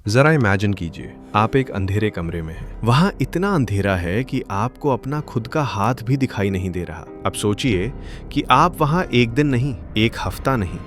जरा इमेजिन कीजिए, आप एक अंधेरे कमरे में हैं। वहां इतना अंधेरा है कि आपको अपना खुद का हाथ भी दिखाई नहीं दे रहा। अब सोचिए कि आप वहां एक दिन नहीं, एक हफ्ता नहीं,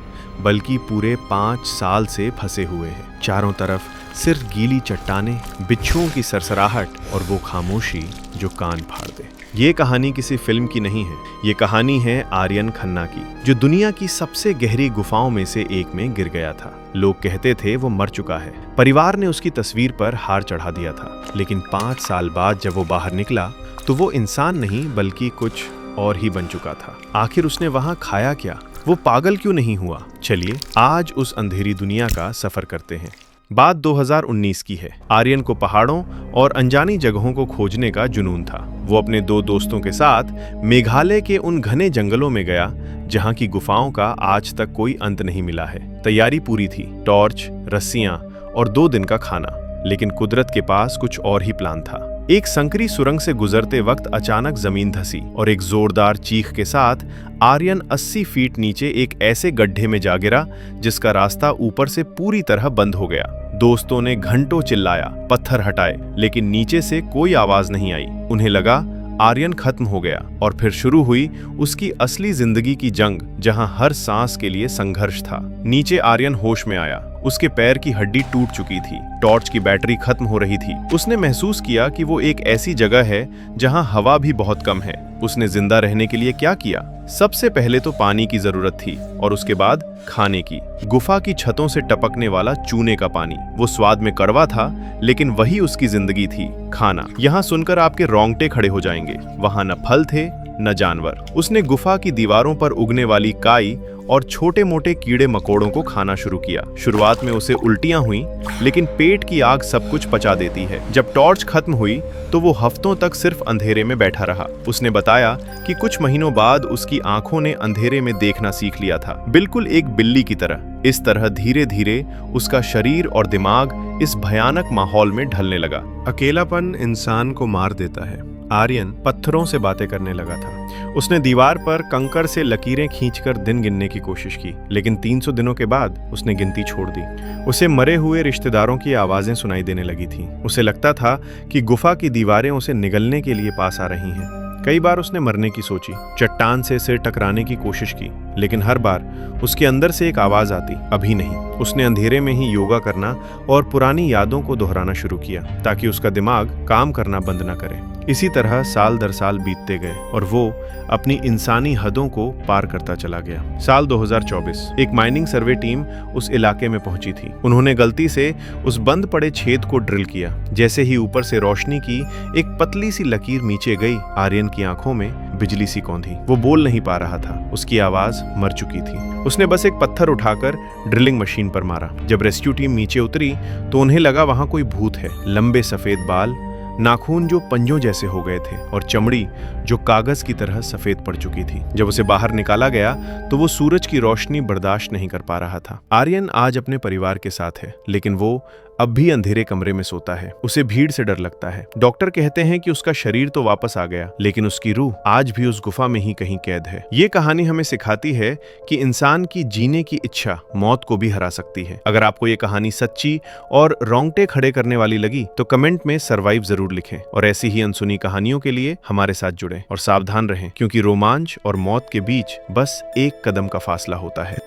बल्कि पूरे 5 साल से फंसे हुए हैं। चारों तरफ सिर्फ गीली चट्टानें, बिच्छुओं की सरसराहट और वो खामोशी जो कान फाड़ दे। ये कहानी किसी फिल्म की नहीं है। ये कहानी है आर्यन खन्ना की, जो दुनिया की सबसे गहरी गुफाओं में से एक में गिर गया था। लोग कहते थे वो मर चुका है। परिवार ने उसकी तस्वीर पर हार चढ़ा दिया था। लेकिन 5 साल बाद जब वो बाहर निकला तो वो इंसान नहीं बल्कि कुछ और ही बन चुका था। आखिर उसने वहां खाया क्या? वो पागल क्यों नहीं हुआ? चलिए आज उस अंधेरी दुनिया का सफर करते हैं। बात 2019 की है। आर्यन को पहाड़ों और अनजानी जगहों को खोजने का जुनून था। वो अपने 2 दोस्तों के साथ मेघालय के उन घने जंगलों में गया जहां की गुफाओं का आज तक कोई अंत नहीं मिला है। तैयारी पूरी थी, टॉर्च, रस्सियां और 2 दिन का खाना। लेकिन कुदरत के पास कुछ और ही प्लान था। एक संकरी सुरंग से गुजरते वक्त अचानक जमीन धंसी और एक जोरदार चीख के साथ आर्यन 80 फीट नीचे एक ऐसे गड्ढे में जा गिरा जिसका रास्ता ऊपर से पूरी तरह बंद हो गया। दोस्तों ने घंटों चिल्लाया, पत्थर हटाए, लेकिन नीचे से कोई आवाज नहीं आई। उन्हें लगा आर्यन खत्म हो गया और फिर शुरू हुई उसकी असली जिंदगी की जंग, जहां हर सांस के लिए संघर्ष था। नीचे आर्यन होश में आया। उसके पैर की हड्डी टूट चुकी थी, टॉर्च की बैटरी खत्म हो रही थी। उसने महसूस किया कि वो एक ऐसी जगह है जहां हवा भी बहुत कम है। उसने जिंदा रहने के लिए क्या किया? सबसे पहले तो पानी की जरूरत थी और उसके बाद खाने की। गुफा की छतों से टपकने वाला चूने का पानी, वो स्वाद में कड़वा था लेकिन वही उसकी जिंदगी थी, खाना। यहाँ सुनकर आपके रोंगटे खड़े हो जाएंगे। वहां न फल थे न जानवर। उसने गुफा की दीवारों पर उगने वाली काई और छोटे मोटे कीड़े मकोड़ों को खाना शुरू किया। शुरुआत में उसे उल्टियां हुई, लेकिन पेट की आग सब कुछ पचा देती है। जब टॉर्च खत्म हुई तो वो हफ्तों तक सिर्फ अंधेरे में बैठा रहा। उसने बताया कि कुछ महीनों बाद उसकी आंखों ने अंधेरे में देखना सीख लिया था, बिल्कुल एक बिल्ली की तरह। इस तरह धीरे धीरे उसका शरीर और दिमाग इस भयानक माहौल में ढलने लगा। अकेलापन इंसान को मार देता है। आर्यन पत्थरों से बातें करने लगा था। उसने दीवार पर कंकर से लकीरें खींचकर दिन गिनने की कोशिश की, लेकिन 300 दिनों के बाद उसने गिनती छोड़ दी। उसे मरे हुए रिश्तेदारों की आवाजें सुनाई देने लगी थीं। उसे लगता था कि गुफा की दीवारें उसे निगलने के लिए पास आ रही हैं। कई बार उसने मरने की सोची, चट्टान से सिर टकराने की कोशिश की, लेकिन हर बार उसके अंदर से एक आवाज आती, अभी नहीं। उसने अंधेरे में ही योगा करना और पुरानी यादों को दोहराना शुरू किया ताकि उसका दिमाग काम करना बंद न करे। इसी तरह साल दर साल बीतते गए और वो अपनी इंसानी हदों को पार करता चला गया। साल 2024, एक माइनिंग सर्वे टीम उस इलाके में पहुंची थी। उन्होंने गलती से उस बंद पड़े छेद को ड्रिल किया। जैसे ही ऊपर से रोशनी की एक पतली सी लकीर नीचे गई, आर्यन की आंखों में बिजली सी कौंधी। वो बोल नहीं पा रहा था, उसकी आवाज मर चुकी थी। उसने बस एक पत्थर उठाकर ड्रिलिंग मशीन पर मारा। जब रेस्क्यू टीम नीचे उतरी तो उन्हें लगा वहां कोई भूत है। लंबे सफेद बाल, नाखून जो पंजों जैसे हो गए थे और चमड़ी जो कागज की तरह सफेद पड़ चुकी थी। जब उसे बाहर निकाला गया तो वो सूरज की रोशनी बर्दाश्त नहीं कर पा रहा था। आर्यन आज अपने परिवार के साथ है, लेकिन वो अब भी अंधेरे कमरे में सोता है। उसे भीड़ से डर लगता है। डॉक्टर कहते हैं कि उसका शरीर तो वापस आ गया, लेकिन उसकी रूह आज भी उस गुफा में ही कहीं कैद है। ये कहानी हमें सिखाती है कि इंसान की जीने की इच्छा मौत को भी हरा सकती है। अगर आपको ये कहानी सच्ची और रोंगटे खड़े करने वाली लगी तो कमेंट में सर्वाइव जरूर लिखें और ऐसी ही अनसुनी कहानियों के लिए हमारे साथ जुड़ें। और सावधान रहें, क्योंकि रोमांच और मौत के बीच बस एक कदम का फासला होता है।